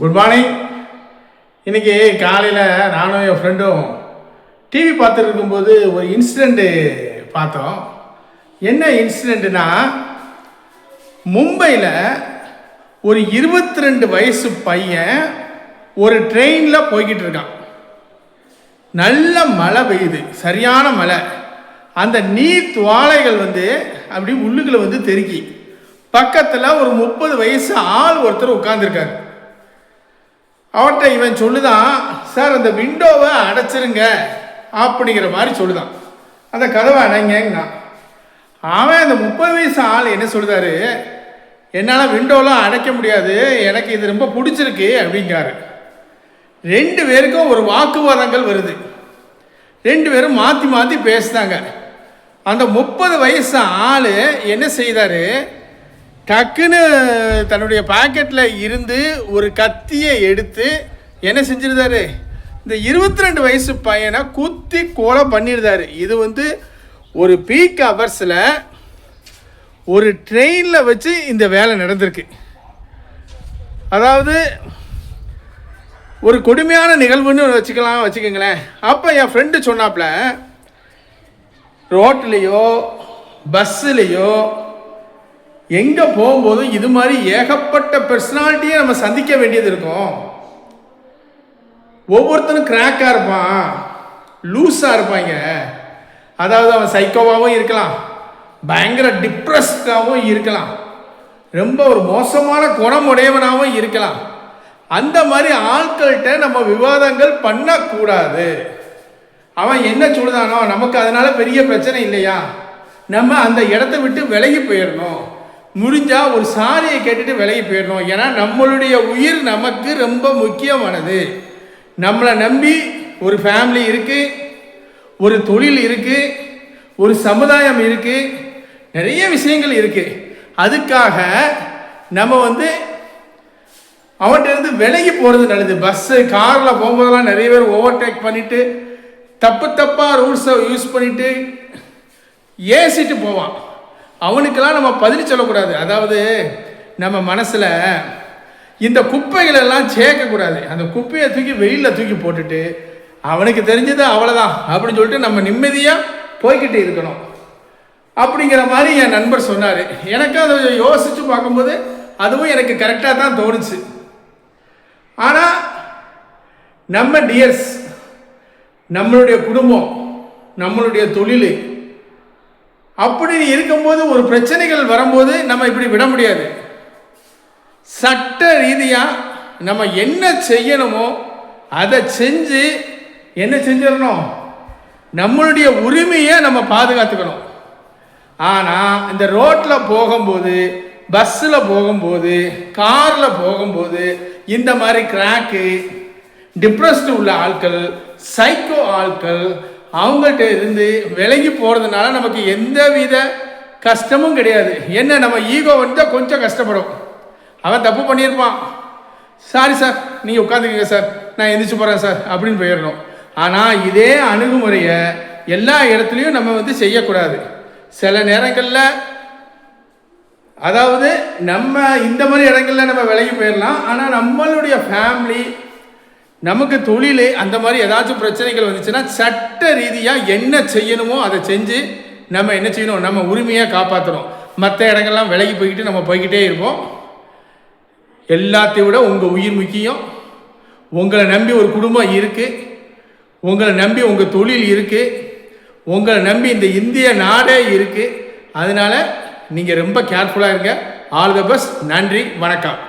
Good morning. இன்றைக்கி காலையில் நானும் என் ஃப்ரெண்டும் டிவி பார்த்துட்டு இருக்கும்போது ஒரு இன்சிடெண்ட்டு பார்த்தோம். என்ன இன்சிடெண்ட்டுனா, மும்பையில் ஒரு 22 வயசு பையன் ஒரு ட்ரெயினில் போய்கிட்டு இருக்கான். நல்ல மழை பெய்யுது, சரியான மழை. அந்த நீர் துவாலைகள் அப்படி உள்ளுக்குள்ள தெருக்கி பக்கத்தில் ஒரு 30 வயசு ஆள் ஒருத்தர் உட்கார்ந்துருக்காரு. அவர்கிட்ட இவன் சொல்லுதான், சார் அந்த விண்டோவை அடைச்சிருங்க அப்படிங்கிற மாதிரி சொல்லுதான். அந்த கதவை அடைங்கன்னா அவன் அந்த 30 வயசு ஆள் என்ன சொல்லுதாரு, என்னால் விண்டோலாம் அடைக்க முடியாது, எனக்கு இது ரொம்ப பிடிச்சிருக்கு அப்படிங்காரு. 2 பேருக்கும் ஒரு வாக்குவாதங்கள் வருது. 2 பேரும் மாற்றி மாற்றி பேசுனாங்க. அந்த 30 வயசு ஆள் என்ன செய்தார், டக்குன்னு தன்னுடைய பாக்கெட்டில் இருந்து ஒரு கத்தியை எடுத்து என்ன செஞ்சிருந்தாரு, இந்த 22 வயசு பையனை குத்தி கொலை பண்ணியிருந்தாரு. இது ஒரு பீக் ஹவர்ஸில் ஒரு ட்ரெயினில் வச்சு இந்த வேலை நடந்திருக்கு. அதாவது ஒரு கொடுமையான நிகழ்வுன்னு வச்சுக்கோங்களேன். அப்போ என் ஃப்ரெண்டு சொன்னாப்புல, ரோட்லேயோ பஸ்ஸுலேயோ எங்கே போகும்போதும் இது மாதிரி ஏகப்பட்ட பர்சனாலிட்டியை நம்ம சந்திக்க வேண்டியது இருக்கும். ஒவ்வொருத்தரும் கிராக்காக இருப்பான், லூஸாக இருப்பாங்க. அதாவது அவன் சைக்கோவாகவும் இருக்கலாம், பயங்கர டிப்ரெஸ்டாகவும் இருக்கலாம், ரொம்ப ஒரு மோசமான குணமுடையவனாகவும் இருக்கலாம். அந்த மாதிரி ஆட்கள்கிட்ட நம்ம விவாதங்கள் பண்ணக்கூடாது. அவன் என்ன சொல்லுதானோ, நமக்கு அதனால பெரிய பிரச்சனை இல்லையா, நம்ம அந்த இடத்த விட்டு விலகி போயிடணும். முடிஞ்சால் ஒரு சாரியை கேட்டுட்டு விலகி போயிடணும். ஏன்னா நம்மளுடைய உயிர் நமக்கு ரொம்ப முக்கியமானது. நம்மளை நம்பி ஒரு ஃபேமிலி இருக்குது, ஒரு தொழில் இருக்குது, ஒரு சமுதாயம் இருக்குது, நிறைய விஷயங்கள் இருக்குது. அதுக்காக நம்ம அவன்கிட்ட விலகி போகிறது நல்லது. பஸ்ஸு காரில் போகும்போதெல்லாம் நிறைய பேர் ஓவர்டேக் பண்ணிவிட்டு தப்பாக ரூல்ஸை யூஸ் பண்ணிவிட்டு ஏசிட்டு போவான். அவனுக்கெல்லாம் நம்ம பதில் சொல்லக்கூடாது. அதாவது நம்ம மனசில் இந்த குப்பைகளெல்லாம் சேர்க்கக்கூடாது. அந்த குப்பையை தூக்கி வெயிலில் தூக்கி போட்டுட்டு அவனுக்கு தெரிஞ்சது அவ்வளோதான் அப்படின்னு சொல்லிட்டு நம்ம நிம்மதியாக போய்கிட்டு இருக்கணும் அப்படிங்கிற மாதிரி என் நண்பர் சொன்னார். எனக்கு அதை யோசித்து பார்க்கும்போது அதுவும் எனக்கு கரெக்டாக தான் தோணுச்சு. ஆனால் நம்ம டியர்ஸ், நம்மளுடைய குடும்பம், நம்மளுடைய தொழில் அப்படி இருக்கும்போது ஒரு பிரச்சனைகள் வரும்போது நம்ம இப்படி விட முடியாது. சட்ட ரீதியாக நம்ம என்ன செய்யணுமோ அதை செஞ்சு என்ன செஞ்சிடணும், நம்மளுடைய உரிமையை நம்ம பாதுகாத்துக்கணும். ஆனால் இந்த ரோட்டில் போகும்போது, பஸ்ஸில் போகும்போது, காரில் போகும்போது இந்த மாதிரி கிராக்கு, டிப்ரெஸ்டு உள்ள ஆட்கள், சைக்கோ ஆட்கள் அவங்கள்ட்ட இருந்து விலகி போகிறதுனால நமக்கு எந்த வித கஷ்டமும் கிடையாது. என்ன, நம்ம ஈகோ கொஞ்சம் கஷ்டப்படும். அவன் தப்பு பண்ணியிருப்பான், சாரி சார் நீங்கள் உட்காந்துக்கங்க சார், நான் எந்திரிச்சு போகிறேன் சார் அப்படின்னு போயிடணும். ஆனால் இதே அணுகுமுறையை எல்லா இடத்துலையும் நம்ம செய்யக்கூடாது. சில நேரங்களில் அதாவது நம்ம இந்த மாதிரி இடங்களில் நம்ம விலகி போயிடலாம். ஆனால் நம்மளுடைய ஃபேமிலி, நமக்கு தொழில், அந்த மாதிரி ஏதாச்சும் பிரச்சனைகள் வந்துச்சுன்னா சட்ட ரீதியாக என்ன செய்யணுமோ அதை செஞ்சு நம்ம என்ன செய்யணும், நம்ம உரிமையை காப்பாற்றணும். மற்ற இடங்கள்லாம் விலகி போய்கிட்டு நம்ம போய்கிட்டே இருப்போம். எல்லாத்தையும் விட உங்கள் உயிர் முக்கியம். உங்களை நம்பி ஒரு குடும்பம் இருக்குது, உங்களை நம்பி உங்கள் தொழில் இருக்குது, உங்களை நம்பி இந்த இந்திய நாடே இருக்குது. அதனால் நீங்கள் ரொம்ப கேர்ஃபுல்லாக இருங்க. All the best. நன்றி, வணக்கம்.